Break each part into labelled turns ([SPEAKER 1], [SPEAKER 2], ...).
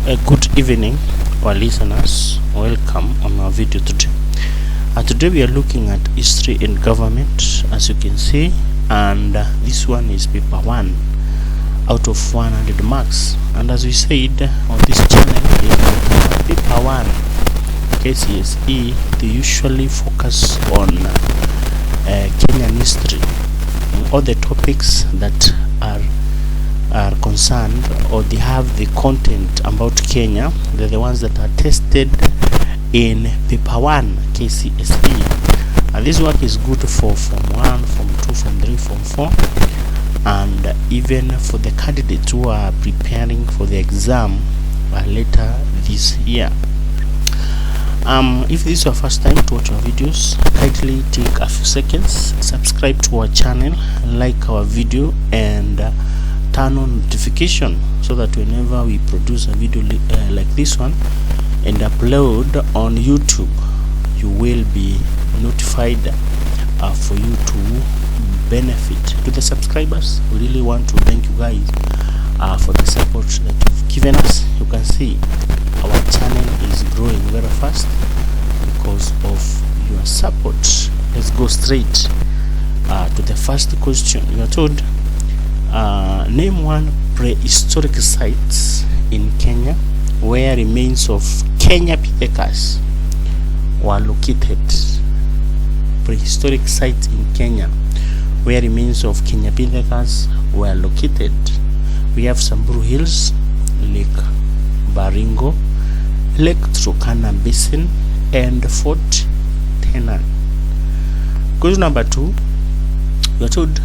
[SPEAKER 1] Good evening, our listeners. Welcome on our video today. Today we are looking at history and government, as you can see, and this one is paper 1 out of 100 marks. And as we said on this channel, in paper 1 KCSE, they usually focus on Kenyan history, all the topics that are concerned, or they have the content about Kenya. They're the ones that are tested in paper 1 KCSE, and this work is good for Form 1, Form 2, Form 3, Form 4, and even for the candidates who are preparing for the exam later this year. If this is your first time to watch our videos, kindly take a few seconds, subscribe to our channel, like our video, and turn on notification so that whenever we produce a video like this one and upload on YouTube, you will be notified for you to benefit. To the subscribers, we really want to thank you guys for the support that you've given us. You can see our channel is growing very fast because of your support. Let's go straight to the first question. You are told, name one prehistoric sites in Kenya where remains of Kenya Pithekas were located. Prehistoric sites in Kenya where remains of Kenya Pithekas were located. We have Samburu Hills, Lake Baringo, Lake Turkana Basin, and Fort Tenan. Question number 2, you are told,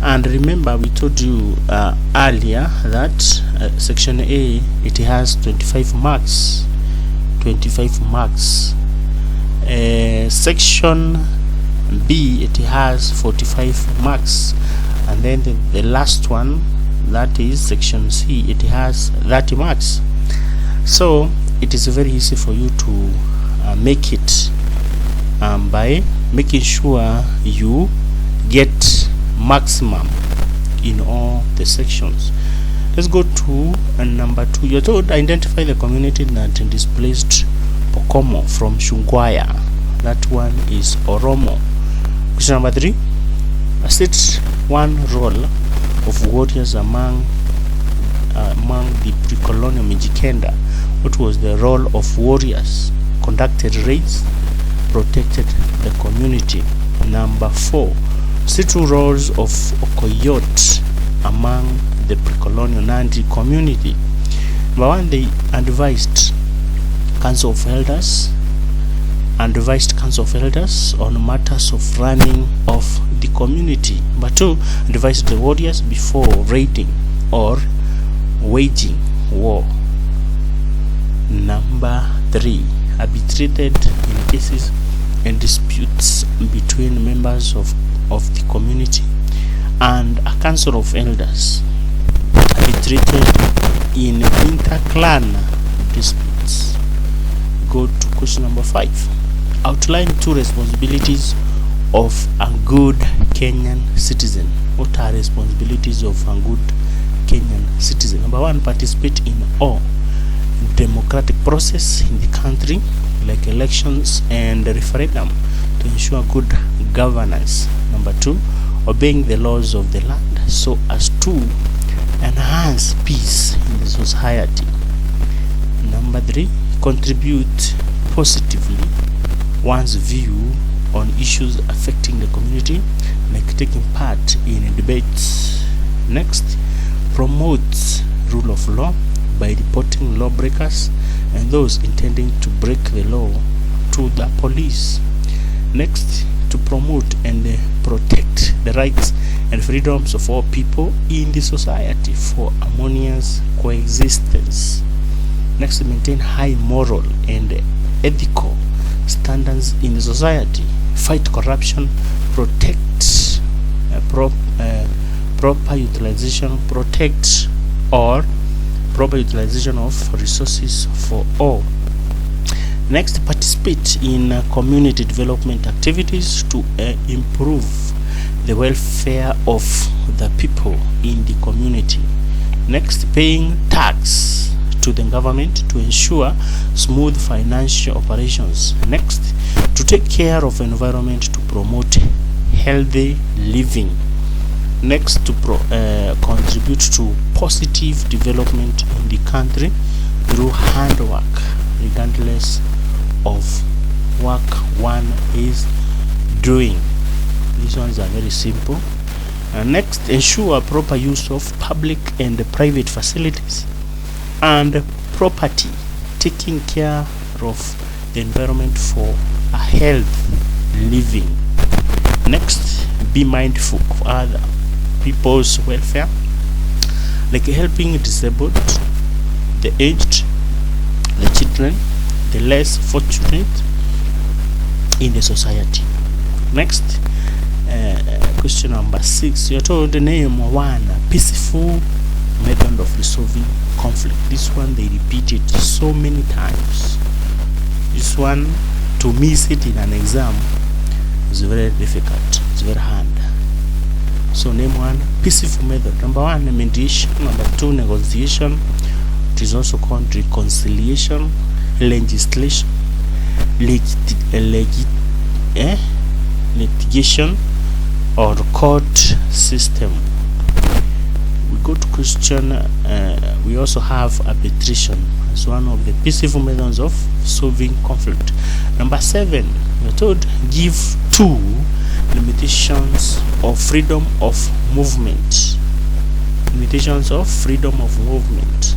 [SPEAKER 1] and remember we told you earlier that section A, it has 25 marks. 25 marks. Section B, it has 45 marks, and then the last one, that is section C, it has 30 marks. So it is very easy for you to make it by making sure you get maximum in all the sections. Let's go to number 2. You're told, identify the community that displaced Pokomo from Shungwaya. That one is Oromo. Question number 3, state one role of warriors among the pre-colonial Mijikenda. What was the role of warriors? Conducted raids, protected the community. Number 4, see 2 roles of Okoyot among the pre-colonial Nandi community. Number 1, they advised council of elders on matters of running of the community. Number 2, advised the warriors before raiding or waging war. Number 3, arbitrated in cases and disputes between members of the community and a council of elders. Arbitrated in inter-clan disputes. Go to question number 5. Outline 2 responsibilities of a good Kenyan citizen. What are responsibilities of a good Kenyan citizen? Number 1, participate in all democratic process in the country, like elections and referendum, to ensure good governance. Number 2, obeying the laws of the land so as to enhance peace in the society. Number 3, contribute positively one's view on issues affecting the community, like taking part in debates. Next, promote rule of law by reporting lawbreakers and those intending to break the law to the police. Next, to promote and protect the rights and freedoms of all people in the society for harmonious coexistence. Next, to maintain high moral and ethical standards in the society. Fight corruption, protect proper utilization of resources for all. Next, participate in community development activities to improve the welfare of the people in the community. Next, paying tax to the government to ensure smooth financial operations. Next, to take care of environment to promote healthy living. Next, to contribute to positive development in the country through handwork, regardless of work one is doing. These ones are very simple. Next, ensure proper use of public and private facilities and property, taking care of the environment for a healthy living. Next, be mindful of other people's welfare, like helping disabled, the aged, the children, the less fortunate in the society. Next, question number 6, you're told the name one peaceful method of resolving conflict. This one they repeat it so many times. This one, to miss it in an exam is very difficult, it's very hard. So name one peaceful method. Number 1, mediation. Number 2, negotiation. It is also called reconciliation, legislation, litigation, or court system. We go to question. We also have arbitration as one of the peaceful methods of solving conflict. Number 7, we're told give 2 limitations of freedom of movement. Limitations of freedom of movement,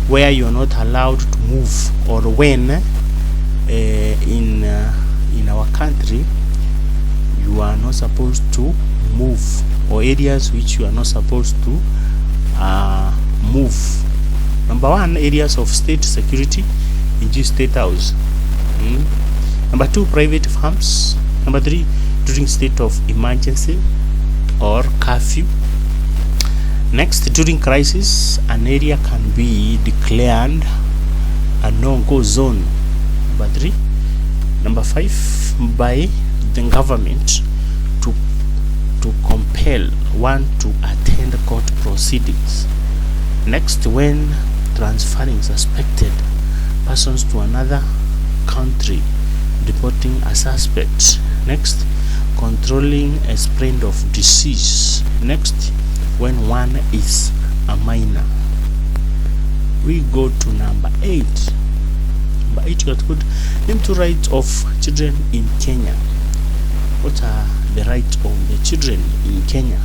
[SPEAKER 1] where you are not allowed to move, or when in our country you are not supposed to move, or areas which you are not supposed to move. Number 1, areas of state security, e.g. state house. Number 2, private farms. Number 3, during state of emergency or curfew. Next, during crisis, an area can be declared a no-go zone. Number 3. Number 5, by the government to compel one to attend court proceedings. Next, when transferring suspected persons to another country, deporting a suspect. Next, controlling a spread of disease. Next, when one is a minor. We go to number 8. Number 8, you are told name 2 rights of children in Kenya. What are the rights of the children in Kenya?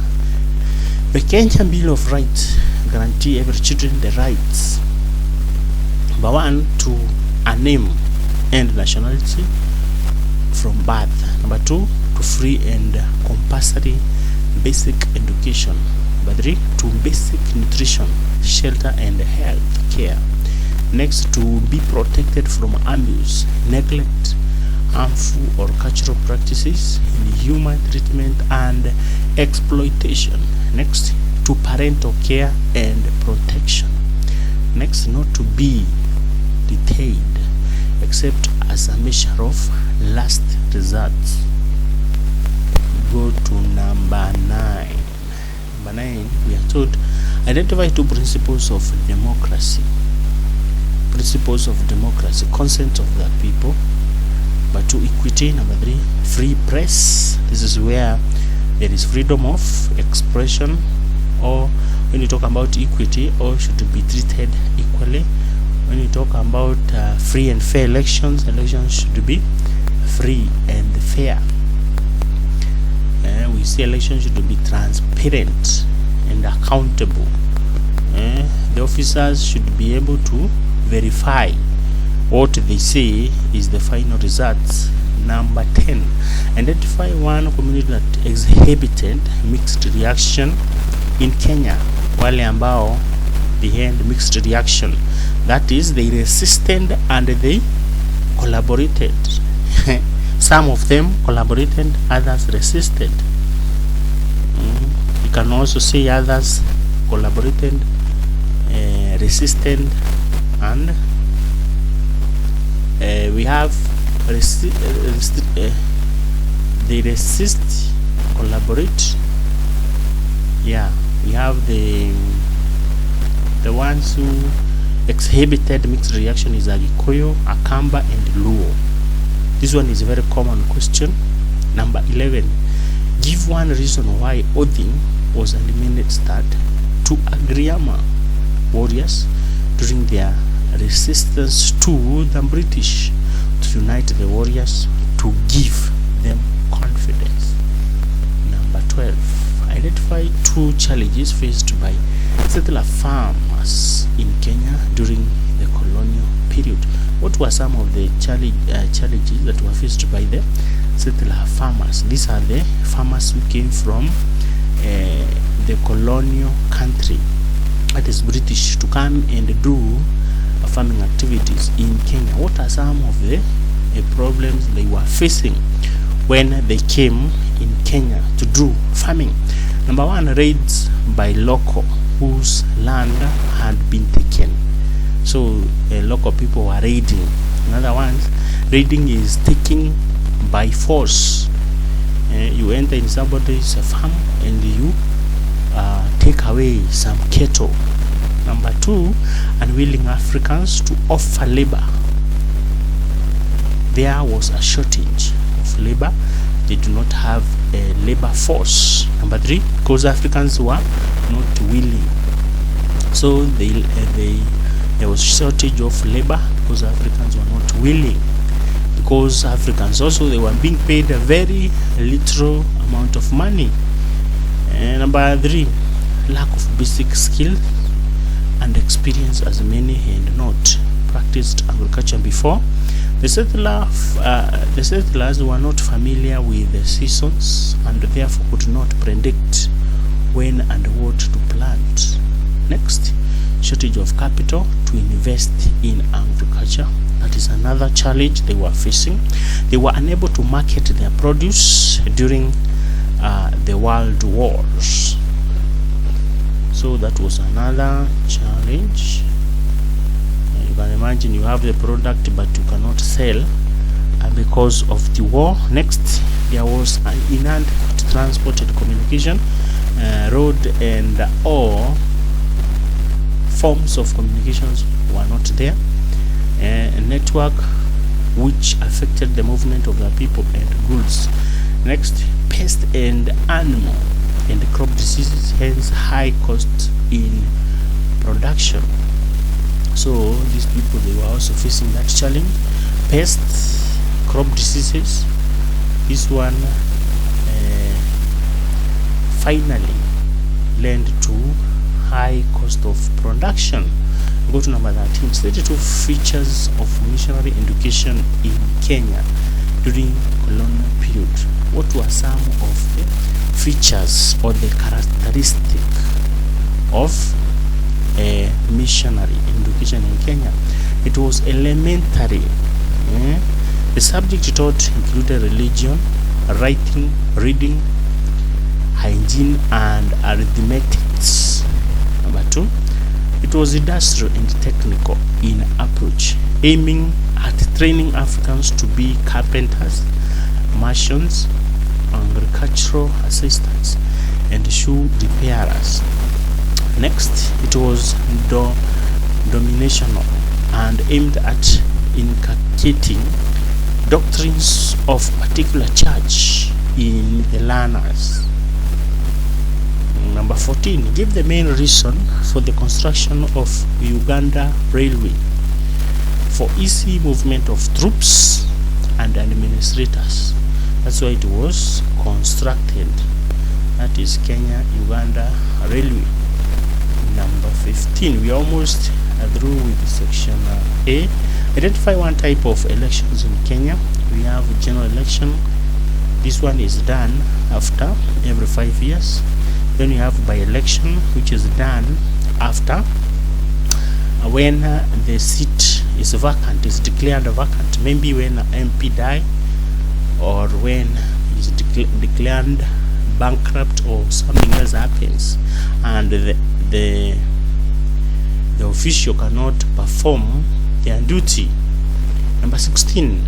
[SPEAKER 1] The Kenyan Bill of Rights guarantee every children the rights. Number 1, to a name and nationality from birth. Number 2, to free and compulsory basic education. Number 3, to basic nutrition, shelter and health care. Next, to be protected from abuse, neglect, harmful or cultural practices, inhuman treatment and exploitation. Next, to parental care and protection. Next, not to be detained except as a measure of last resort. Go to number 9. Number 9, we are told identify 2 principles of democracy. Principles of democracy: consent of the people. Number 2, equity. Number 3, free press. This is where there is freedom of expression, or when you talk about equity, all should be treated equally. When you talk about free and fair elections, elections should be free and fair. We see elections should be transparent and accountable. The officers should be able to verify what they say is the final results. Number 10, identify 1 community that exhibited mixed reaction in Kenya. Wale ambao they had mixed reaction, that is, they resisted and they collaborated. Some of them collaborated, others resisted. You can also say others collaborated, resisted, and we have they resist, collaborate. Yeah, we have the ones who exhibited mixed reaction is Agikuyu, Akamba, and Luo. This one is a very common question. Number 11. Give one reason why oathing was administered to Agriama warriors during their resistance to the British, to unite the warriors, to give them confidence. Number 12. Identify two challenges faced by settler farmers in Kenya during the colonial period. What were some of the challenges that were faced by the settler farmers? These are the farmers who came from the colonial country, that is British, to come and do farming activities in Kenya. What are some of the problems they were facing when they came in Kenya to do farming? Number 1, raids by local whose land had been taken. So local people were raiding. Another one, raiding is taking by force. You enter in somebody's farm and you take away some cattle. Number 2, unwilling Africans to offer labor. There was a shortage of labor. They do not have a labor force. Number 3, because Africans were not willing. So there was shortage of labor because Africans were not willing. Because Africans also, they were being paid a very little amount of money. Number 3, lack of basic skill and experience, as many had not practiced agriculture before. The settlers were not familiar with the seasons and therefore could not predict when and what to plant. Next, shortage of capital to invest in agriculture. That is another challenge they were facing. They were unable to market their produce during the world wars. So that was another challenge. You can imagine you have the product but you cannot sell because of the war. Next, there was an inadequate transport and communication. Road and all forms of communications were not there. A network which affected the movement of the people and goods. Next, pest and animal and crop diseases, hence high cost in production. So these people, they were also facing that challenge. Pests, crop diseases. This one finally led to high cost of production. Go to number 13. 32 features of missionary education in Kenya during colonial period. What were some of the features or the characteristic of a missionary education in Kenya? It was elementary. The subject taught included religion, writing, reading, hygiene, and arithmetics. Number 2, it was industrial and technical in approach, aiming at training Africans to be carpenters, masons, agricultural assistants, and shoe repairers. Next, it was dominational and aimed at inculcating doctrines of particular church in the learners. Number 14, give the main reason for the construction of Uganda Railway for easy movement of troops and administrators. That's why it was constructed. That is Kenya-Uganda Railway. Number 15, we are almost through with section A. Identify one type of elections in Kenya. We have general election. This one is done after every 5 years. Then you have by-election, which is done after when the seat is vacant, is declared vacant. Maybe when MP die, or when is declared bankrupt, or something else happens, and the official cannot perform their duty. Number 16,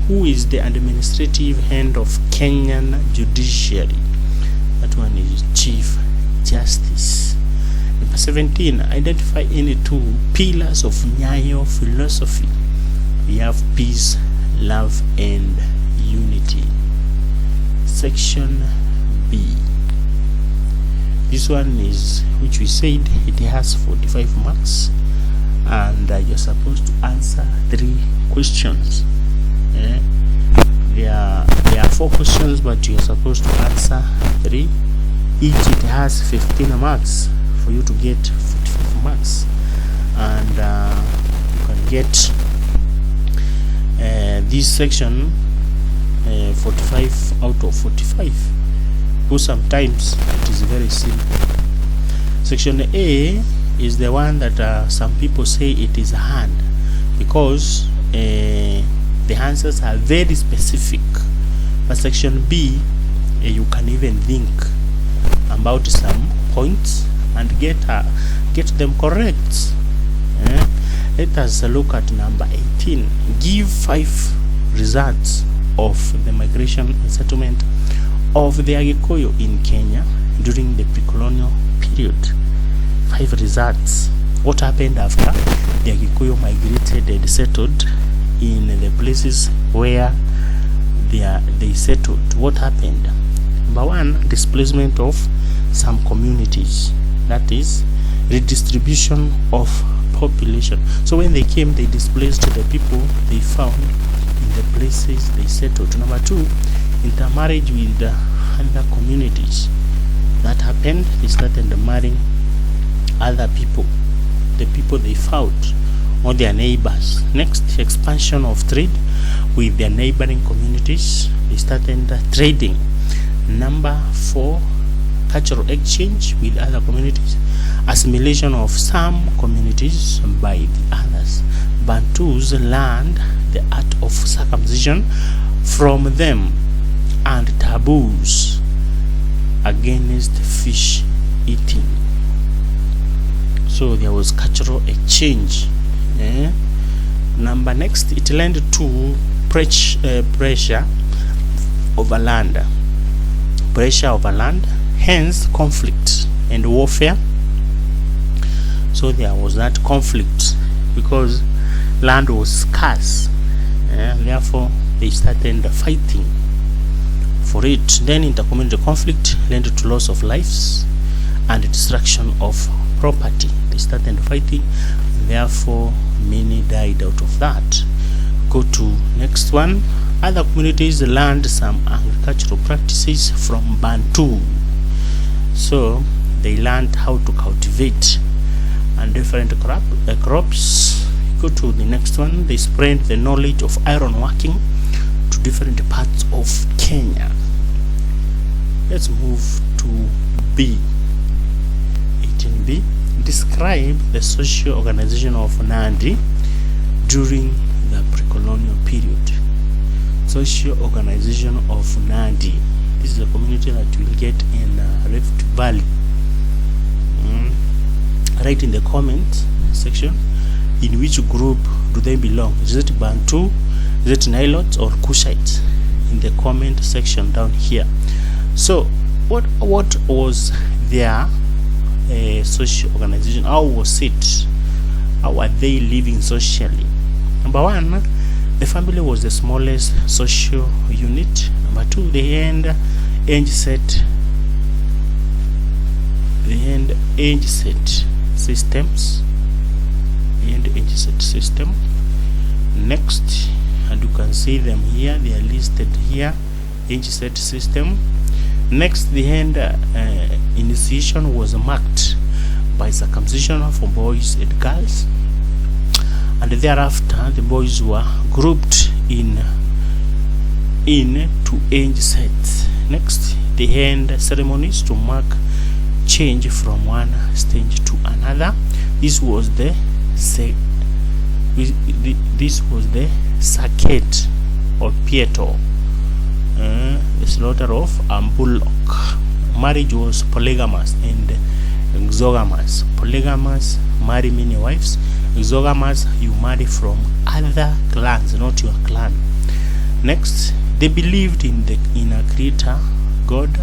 [SPEAKER 1] who is the administrative hand of Kenyan judiciary? That one is Chief Justice. Number 17, identify any two pillars of Nyayo philosophy. We have peace, love, and unity. Section B. This one is, which we said, it has 45 marks, and you're supposed to answer 3 questions. There are 4 questions, but you're supposed to answer 3. Each it has 15 marks for you to get 45 marks, and you can get this section 45 out of 45, because sometimes it is very simple. Section A is the one that some people say it is a hand, because the answers are very specific. But section B, you can even think about some points and get them correct. Let us look at number 18. Give 5 results of the migration and settlement of the Agikuyu in Kenya during the pre-colonial period. 5 results. What happened after the Agikuyu migrated and settled in the places where they settled? What happened? Number 1, displacement of some communities, that is redistribution of population. So when they came, they displaced the people they found in the places they settled. Number 2, intermarriage with other communities. That happened, they started marrying other people, the people they found, or their neighbors. Next, expansion of trade with their neighboring communities. They started trading. Number 4, cultural exchange with other communities. Assimilation of some communities by the others. Bantus learned the art of circumcision from them, and taboos against fish eating. So there was cultural exchange. Next, it led to pressure over land. Pressure over land, hence conflict and warfare. So there was that conflict because land was scarce, therefore they started fighting for it. Then intercommunity conflict led to loss of lives and destruction of property. They started fighting, therefore many died out of that. Go to next one. Other communities learned some agricultural practices from Bantu. So they learned how to cultivate and different crops. Go to the next one. They spread the knowledge of iron working to different parts of Kenya. Let's move to B. 18B. Describe the social organization of Nandi during the pre-colonial period. Social organization of Nandi. This is a community that you will get in Rift Valley. Write in the comment section in which group do they belong. Is it Bantu, is it Nilotes, or Kushite? In the comment section down here. So what was their social organization? How was it? How are they living socially? Number 1, the family was the smallest social unit. Number 2, they had age set systems. System. Next, and you can see them here, they are listed here. Age set system. Next, the hand initiation was marked by circumcision for boys and girls, and thereafter the boys were grouped in to age sets. Next, the hand ceremonies to mark change from one stage to another. This was the circuit or Pieto, the slaughter of bullock. Marriage was polygamous and exogamous. Polygamous, marry many wives. Exogamous, you marry from other clans, not your clan. Next, they believed in a creator god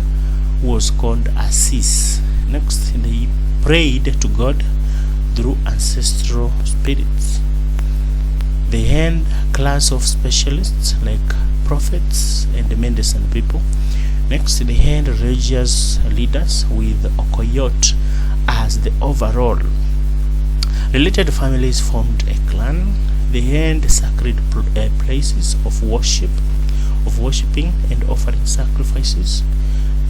[SPEAKER 1] who was called Asis. Next, they prayed to God through ancestral spirits. They had a class of specialists like prophets and medicine people. Next, they had religious leaders with Okoyot as the overall. Related families formed a clan. They had sacred places of worshiping and offering sacrifices.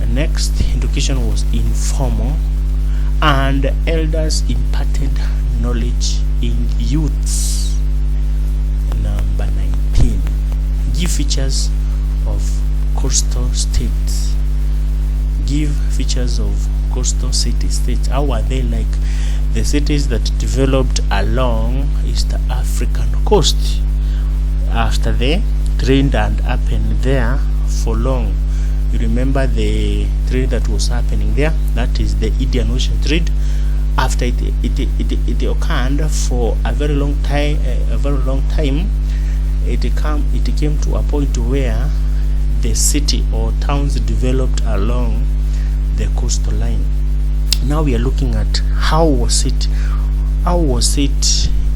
[SPEAKER 1] And next, education was informal, and elders imparted knowledge in youths. Number 19. Give features of coastal states. Give features of coastal city-states. How are they like the cities that developed along East African coast after the trade and happened there for long? You remember the trade that was happening there, that is the Indian Ocean trade. After it occurred for a very long time, it came to a point where the city or towns developed along the coastal line. Now we are looking at how was it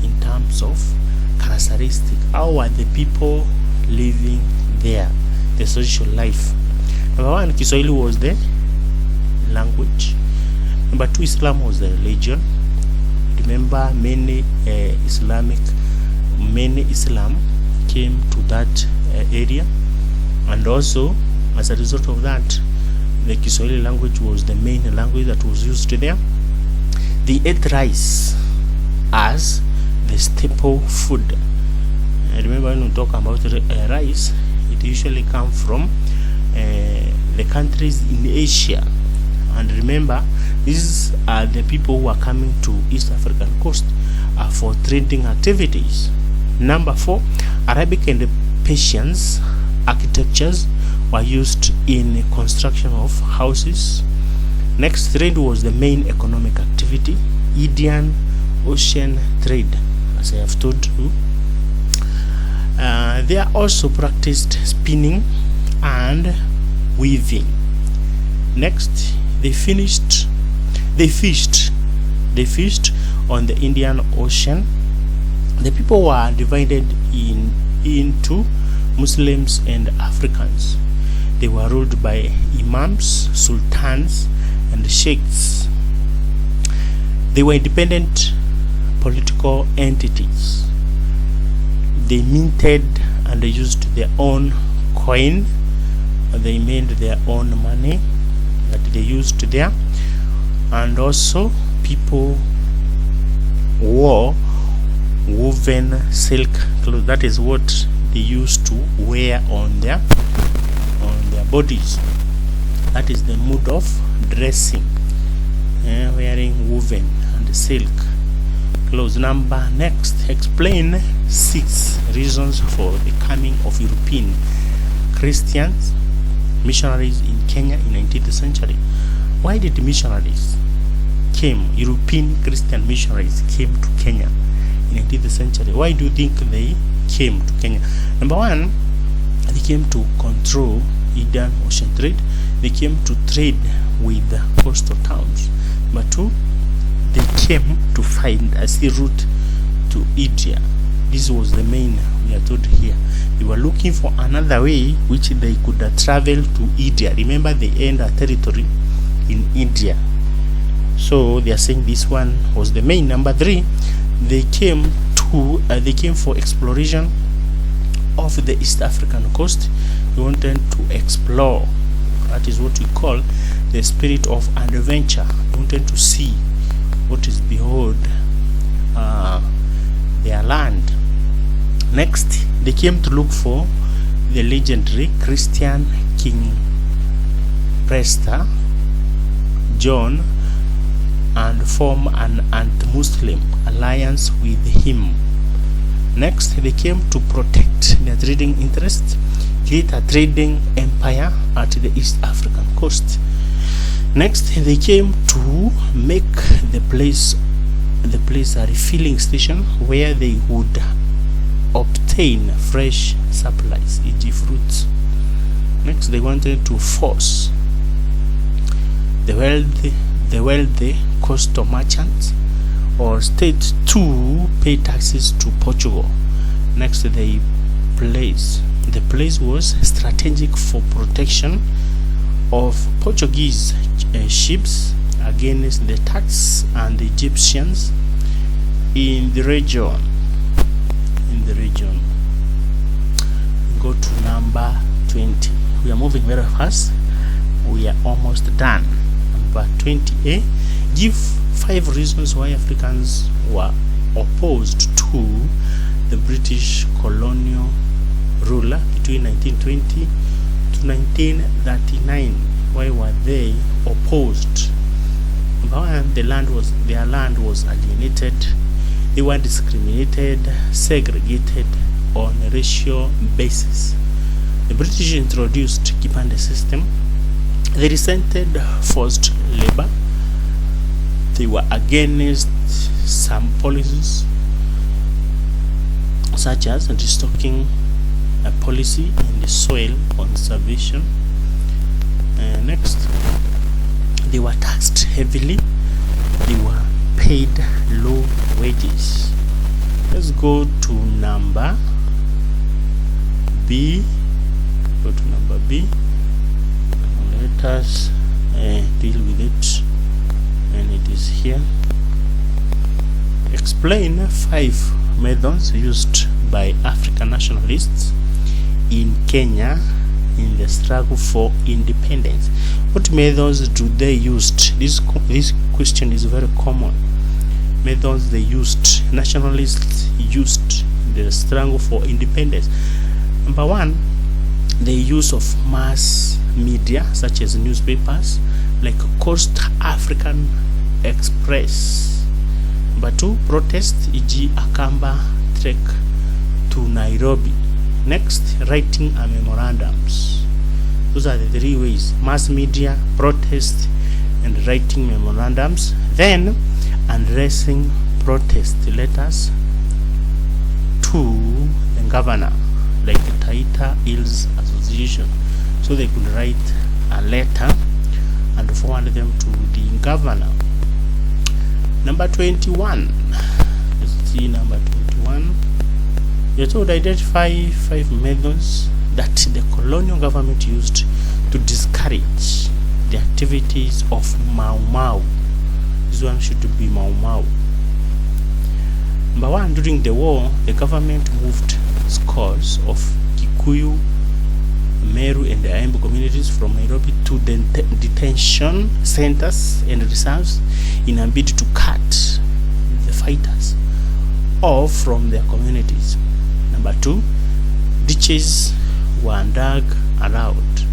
[SPEAKER 1] in terms of characteristic. How are the people living there, the social life? Number 1, Kiswahili was the language. Number 2, Islam was the religion. Remember, many Islam came to that area, and also as a result of that, the Kiswahili language was the main language that was used there. They ate rice as the staple food. Remember, when we talk about rice, it usually comes from the countries in Asia. And remember, these are the people who are coming to East African coast for trading activities. Number 4, Arabic and Persian architectures were used in construction of houses. Next, trade was the main economic activity. Indian Ocean trade, as I have told you. They are also practiced spinning and weaving. Next, they fished on the Indian Ocean. The people were divided into Muslims and Africans. They were ruled by imams, sultans, and sheikhs. They were independent political entities. They minted and they used their own coin. They made their own money that they used there. And also, people wore woven silk clothes. That is what they used to wear on their bodies. That is the mode of dressing, wearing woven and silk clothes. Next, explain 6 reasons for the coming of European Christians missionaries in Kenya in 19th century. Why did European Christian missionaries came to Kenya in 19th century? Why do you think they came to Kenya? Number 1, they came to control Indian Ocean trade. They came to trade with the coastal towns. Number 2, they came to find a sea route to India. This was the main, we are told here. They were looking for another way which they could travel to India. Remember, they owned a territory in India. So they are saying this one was the main. Number 3, they came for exploration of the East African coast. They wanted to explore. That is what we call the spirit of adventure. They wanted to see what is behold their land. Next, they came to look for the legendary Christian King Prester John and form an anti-Muslim alliance with him. Next, they came to protect their trading interests, create a trading empire at the East African coast. Next, they came to make the place a refilling station where they would obtain fresh supplies, e.g. fruits. Next, they wanted to force the wealthy the wealthy coastal merchants or states to pay taxes to Portugal. Next, the place was strategic for protection of Portuguese ships against the Turks and the Egyptians in the region. Go to number 20. We are moving very fast. We are almost done. Number 20A, give 5 reasons why Africans were opposed to the British colonial ruler between 1920 to 1939. Why were they opposed? Number 1, their land was alienated. They were discriminated, segregated on a racial basis. The British introduced Kipande system. They resented forced labor. They were against some policies such as restocking a policy in the soil conservation. Next, they were taxed heavily. They were paid low wages. Let's go to number B. Let us deal with it, and it is here. Explain 5 methods used by African nationalists in Kenya in the struggle for independence. What methods do they use? This question is very common. Methods nationalists used in the struggle for independence. Number 1, the use of mass media such as newspapers like Coast African Express. Number 2, protest, e.g. Akamba trek to Nairobi. Next, writing and memorandums. Those are the 3 ways: mass media, protest, and writing memorandums. Then, addressing protest letters to the governor, like the Taita Hills Association. So they could write a letter and forward them to the governor. Number 21. Let's see number 21. You're told to identify 5 methods that the colonial government used to discourage the activities of Mau Mau. This one should be Mau Mau. Number 1, during the war, the government moved scores of Kikuyu, Meru, and the Aembu communities from Nairobi to the detention centers and reserves in a bid to cut the fighters off from their communities. Number 2, ditches were dug around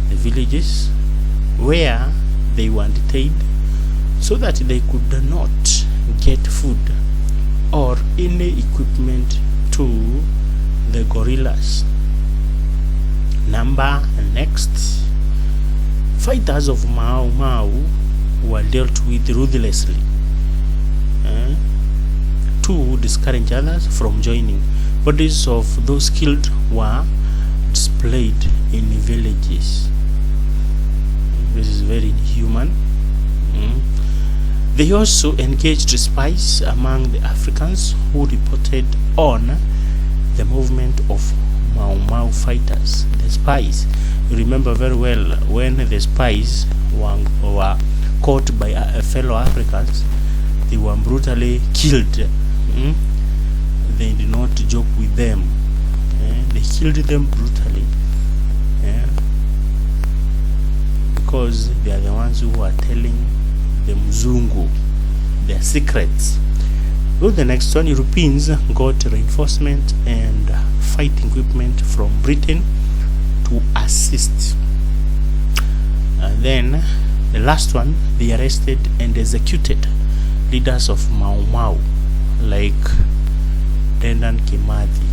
[SPEAKER 1] the villages where they were detained so that they could not get food or any equipment to the guerrillas. Next, fighters of Mau Mau were dealt with ruthlessly to discourage others from joining. Bodies of those killed were displayed in villages. This is very inhuman. They also engaged spies among the Africans who reported on the movement of Mau Mau fighters. The spies, you remember very well, when the spies were caught by fellow Africans, they were brutally killed. They did not joke with them. They killed them brutally because they are the ones who are telling the Mzungu their secrets. Go to the next one. Europeans got reinforcement and fighting equipment from Britain to assist. And then the last one, they arrested and executed leaders of Mau Mau like Dedan Kimathi.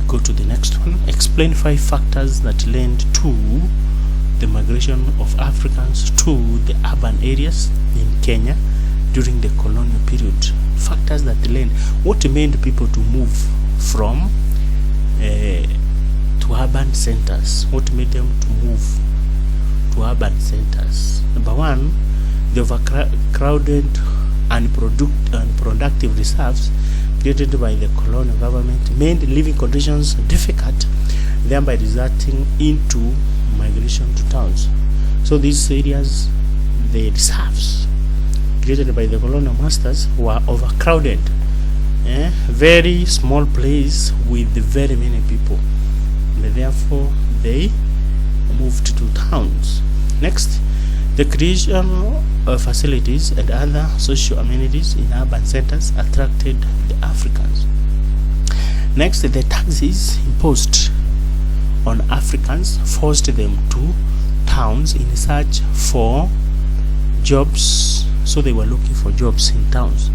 [SPEAKER 1] Go to the next one. Explain 5 factors that led to the migration of Africans to the urban areas in Kenya during the colonial period. Factors that led, what made people to move from to urban centers? What made them to move to urban centers. Number one, the overcrowded and unproductive reserves created by the colonial government made living conditions difficult, thereby resulting into migration to towns. So these areas, the reserves created by the colonial masters, were overcrowded. Very small place with very many people, and therefore they moved to towns. Next, the creation of facilities and other social amenities in urban centers attracted the Africans. Next, the taxes imposed on Africans forced them to towns in search for jobs, so they were looking for jobs in towns.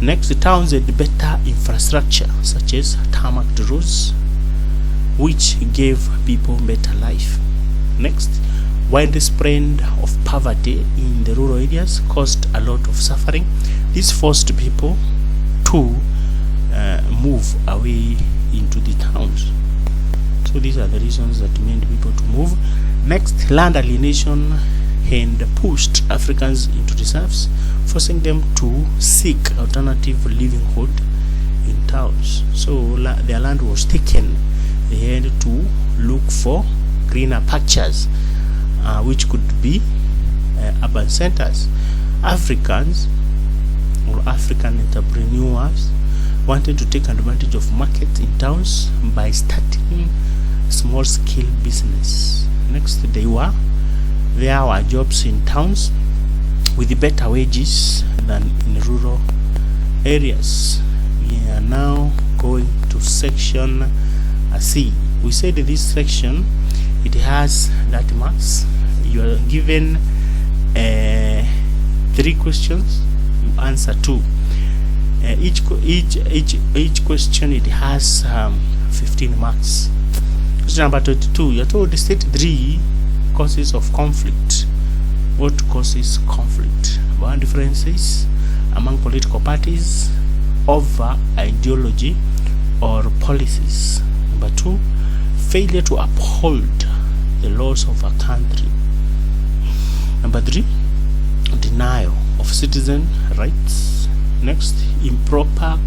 [SPEAKER 1] Next, the towns had better infrastructure such as tarmac roads, which gave people better life. Next, widespread of poverty in the rural areas caused a lot of suffering. This forced people to move away into the towns. So these are the reasons that made people to move. Next, land alienation and pushed Africans into reserves, forcing them to seek alternative livelihood in towns. So their land was taken. They had to look for greener pastures, which could be urban centers. Africans or African entrepreneurs wanted to take advantage of market in towns by starting small scale business. Next, there were jobs in towns with better wages than in rural areas. We are now going to section C. We said this section, it has that marks. You are given 3 questions, you answer 2. Each question, it has 15 marks. Question number 22, you are told to state 3 causes of conflict. What causes conflict? One, differences among political parties over ideology or policies. Number 2, failure to uphold the laws of a country. Number 3, denial of citizen rights. Next, improper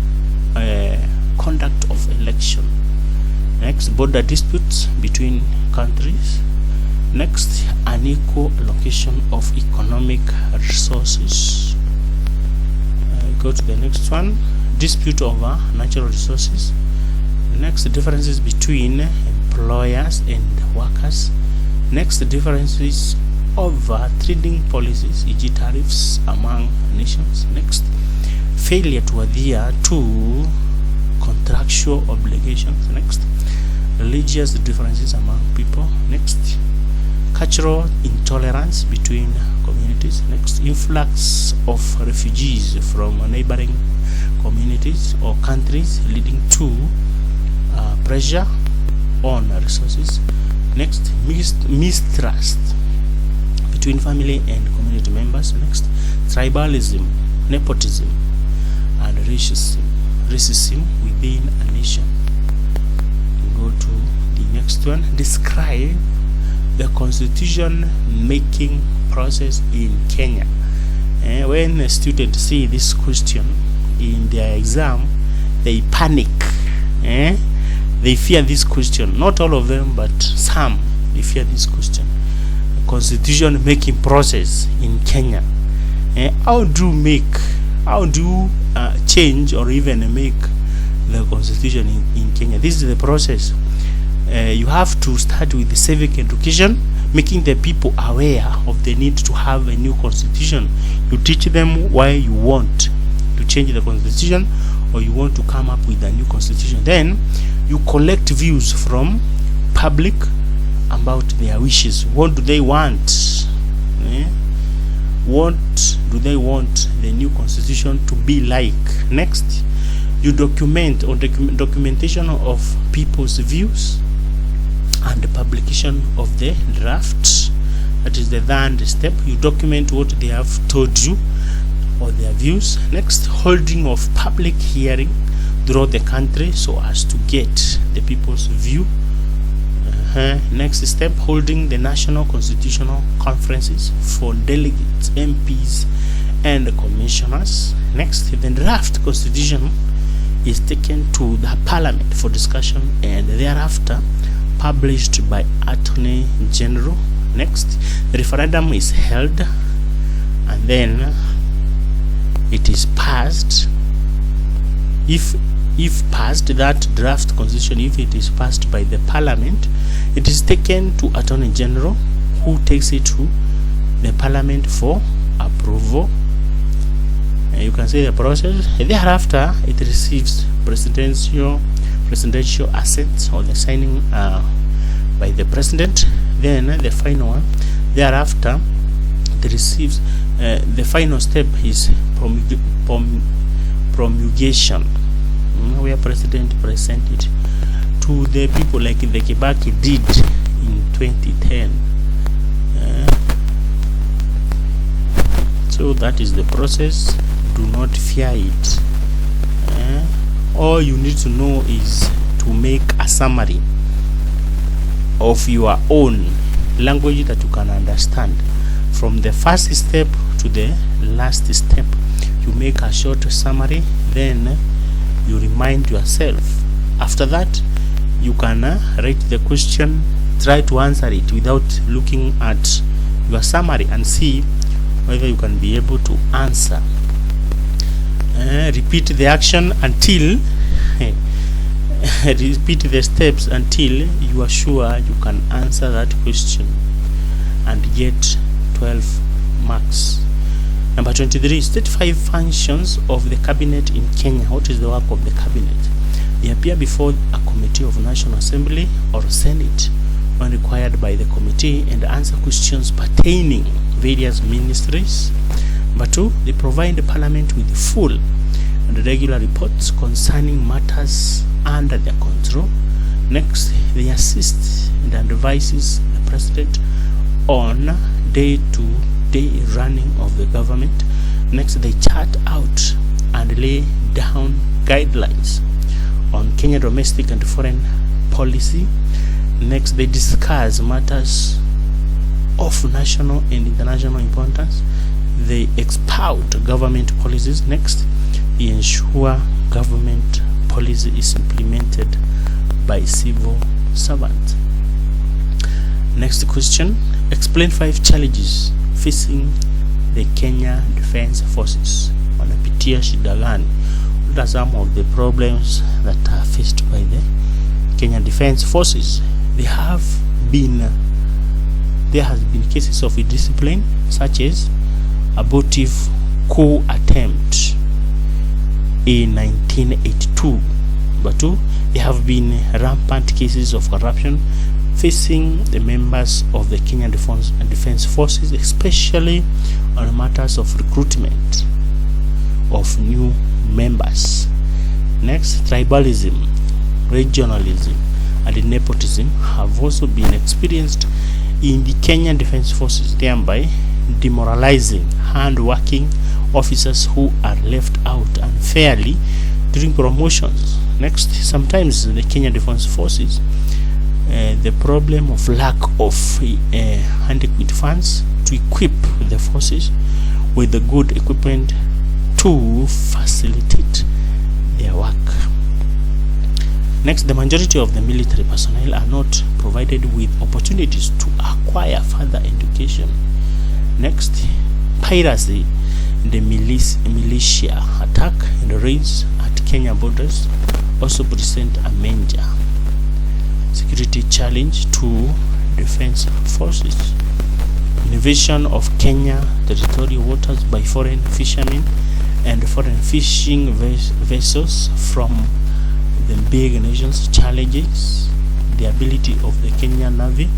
[SPEAKER 1] conduct of election. Next, border disputes between countries. Next, unequal allocation of economic resources. Go to the next one, dispute over natural resources. Next, differences between employers and workers. Next, differences over trading policies, e.g. tariffs among nations. Next, failure to adhere to contractual obligations. Next, religious differences among people. Next, cultural intolerance between communities. Next, influx of refugees from neighboring communities or countries, leading to pressure on resources. Next, mistrust between family and community members. Next, tribalism, nepotism, and racism within a nation. Go to the next one. Describe the constitution making process in Kenya. When a student see this question in their exam, they panic. They fear this question. Not all of them, but some. They fear this question. The constitution making process in Kenya. How do you change or even make the constitution in Kenya? This is the process. You have to start with the civic education, making the people aware of the need to have a new constitution. You teach them why you want to change the constitution, or you want to come up with a new constitution. Then you collect views from public about their wishes. What do they want? What do they want the new constitution to be like? Next, you document or documentation of people's views and the publication of the draft. That is the third step. You document what they have told you or their views. Next, holding of public hearing throughout the country so as to get the people's view Next step, holding the national constitutional conferences for delegates, MPs and commissioners. Next, the draft constitution is taken to the parliament for discussion and thereafter published by Attorney General. Next, the referendum is held and then it is passed. If passed, that draft constitution, if it is passed by the parliament, it is taken to Attorney General, who takes it to the parliament for approval. You can see the process. Thereafter, it receives presidential assent or the signing by the president. Then the final one. Thereafter, it receives the final step is promulgation, where president present it to the people like the Kibaki did in 2010. So that is the process. Do not fear it. All you need to know is to make a summary of your own language that you can understand. From the first step to the last step, you make a short summary, then you remind yourself. After that, you can write the question, try to answer it without looking at your summary and see whether you can be able to answer. Repeat the action until repeat the steps until you are sure you can answer that question and get 12 marks. Number 23, state 5 functions of the cabinet in Kenya. What is the work of the cabinet? They appear before a committee of National Assembly or Senate when required by the committee and answer questions pertaining various ministries. Number 2, they provide the parliament with full and regular reports concerning matters under their control. Next, they assist and advises the president on day-to-day running of the government. Next, they chart out and lay down guidelines on Kenya domestic and foreign policy. Next, they discuss matters of national and international importance. They expound government policies. Next, they ensure government policy is implemented by civil servants. Next question, explain 5 challenges facing the Kenya Defense Forces. Wanapitia shida gani? What are some of the problems that are faced by the Kenya Defense Forces? There has been cases of indiscipline, such as abortive coup attempt in 1982. But 2, there have been rampant cases of corruption facing the members of the Kenya Defense Forces, especially on matters of recruitment of new members. Next, tribalism, regionalism, and nepotism have also been experienced in the Kenyan Defense Forces, thereby demoralizing hard-working officers who are left out unfairly during promotions. Next, sometimes the Kenya Defense Forces, the problem of lack of adequate funds to equip the forces with the good equipment to facilitate their work. Next, the majority of the military personnel are not provided with opportunities to acquire further education. Next, piracy, the militia attack and raids at Kenya borders also present a major security challenge to defense forces. Invasion of Kenya territorial waters by foreign fishermen and foreign fishing vessels from the big nations challenges the ability of the Kenyan Navy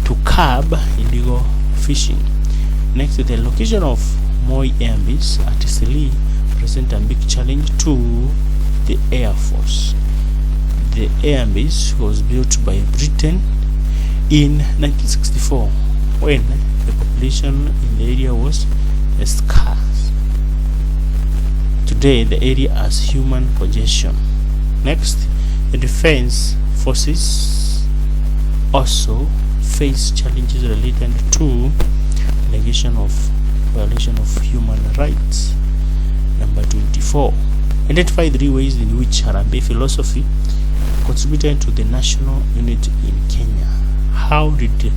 [SPEAKER 1] to curb illegal fishing. Next, the location of Moi Air Base at Isili present a big challenge to the Air Force. The air base was built by Britain in 1964 when the population in the area was scarce. Today, the area has human possession. Next, the defense forces also face challenges related to violation of human rights. Number 24, identify 3 ways in which Harambee philosophy contributed to the national unity in Kenya. How did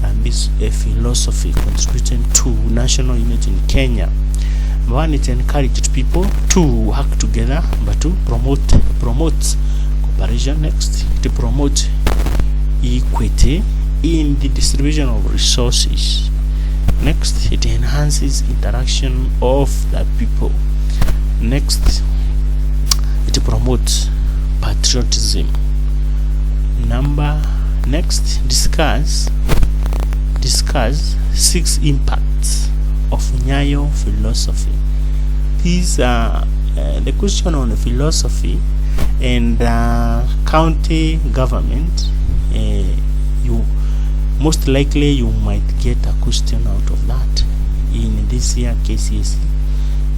[SPEAKER 1] Harambee's philosophy contributed to national unity in Kenya? Number 1, it encouraged people to work together. Number 2, promotes cooperation. Next, it promotes equity in the distribution of resources. Next, it enhances interaction of the people. Next, it promotes patriotism. Next, discuss 6 impacts of Nyayo philosophy. These are the question on philosophy and county government. You most likely you might get a question out of that in this year KCSE,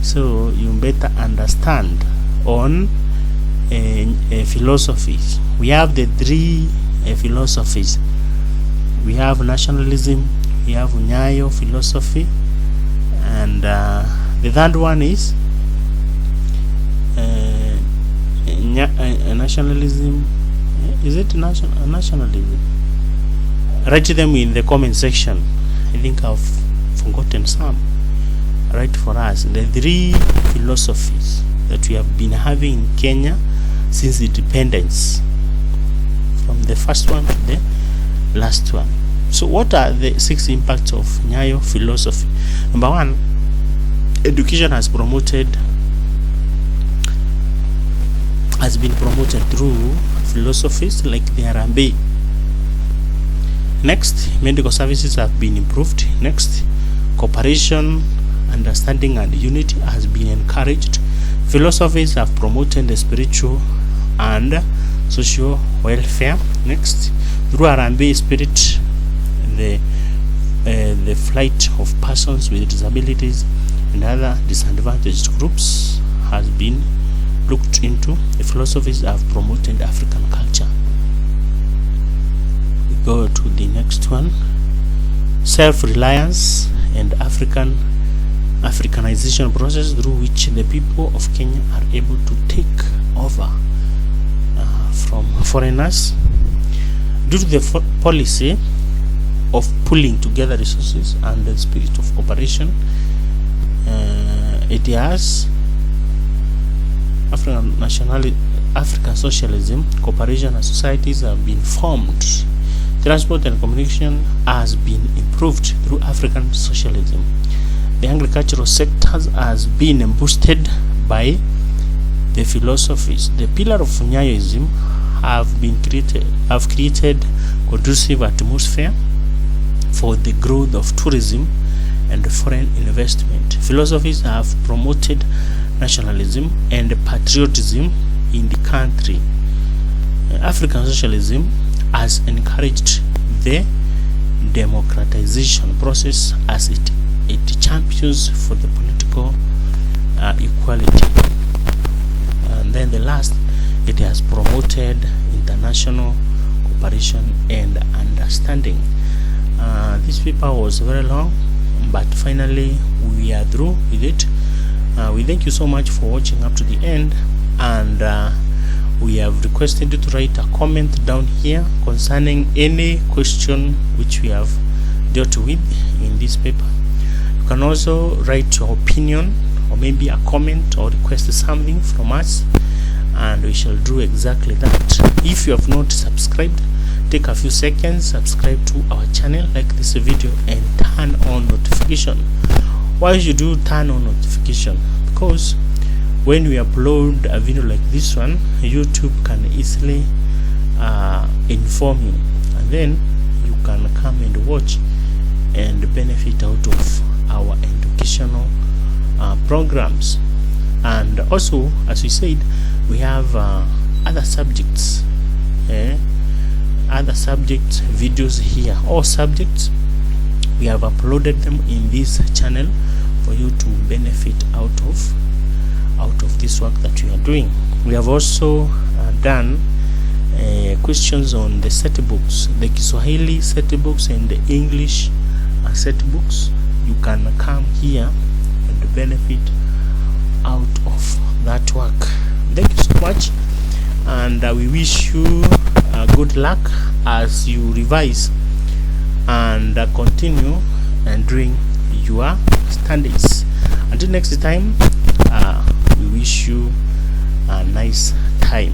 [SPEAKER 1] so you better understand on philosophies. We have the 3 philosophies. We have nationalism, we have Nyayo philosophy, and the third one is nationalism. Is it nationalism? Write them in the comment section. I think I've forgotten some. Write for us the 3 philosophies that we have been having in Kenya since independence, from the first one to the last one. So what are the 6 impacts of Nyayo philosophy? Number 1, education has been promoted through philosophies like the Harambee. Next, medical services have been improved. Next, cooperation, understanding and unity has been encouraged. Philosophies have promoted the spiritual and social welfare. Next, through Harambee spirit, the flight of persons with disabilities and other disadvantaged groups has been looked into. The philosophies have promoted African culture. We go to the next one. Self-reliance and Africanization process through which the people of Kenya are able to take over from foreigners. Due to the policy of pulling together resources and the spirit of cooperation, it has African socialism, cooperation and societies have been formed. Transport and communication has been improved through African socialism. The agricultural sectors has been boosted by the philosophies. The pillar of Nyayoism have created conducive atmosphere for the growth of tourism and foreign investment. Philosophies have promoted nationalism and patriotism in the country. African socialism has encouraged the democratization process as it champions for the political equality. And then the last, it has promoted international cooperation and understanding. This paper was very long, but finally we are through with it. We thank you so much for watching up to the end, and we have requested you to write a comment down here concerning any question which we have dealt with in this paper. You can also write your opinion or maybe a comment or request something from us, and we shall do exactly that. If you have not subscribed, take a few seconds, subscribe to our channel, like this video and turn on notification. Why should you turn on notification? Because when we upload a video like this one, YouTube can easily inform you, and then you can come and watch and benefit out of our educational programs. And also, as we said, we have other subjects videos here, all subjects we have uploaded them in this channel for you to benefit out of this work that we are doing. We have also done questions on the set books, the Kiswahili set books and the English set books, you can come here and benefit out of that work. Thank you so much, and we wish you good luck as you revise and continue and doing your studies. Until next time, we wish you a nice time.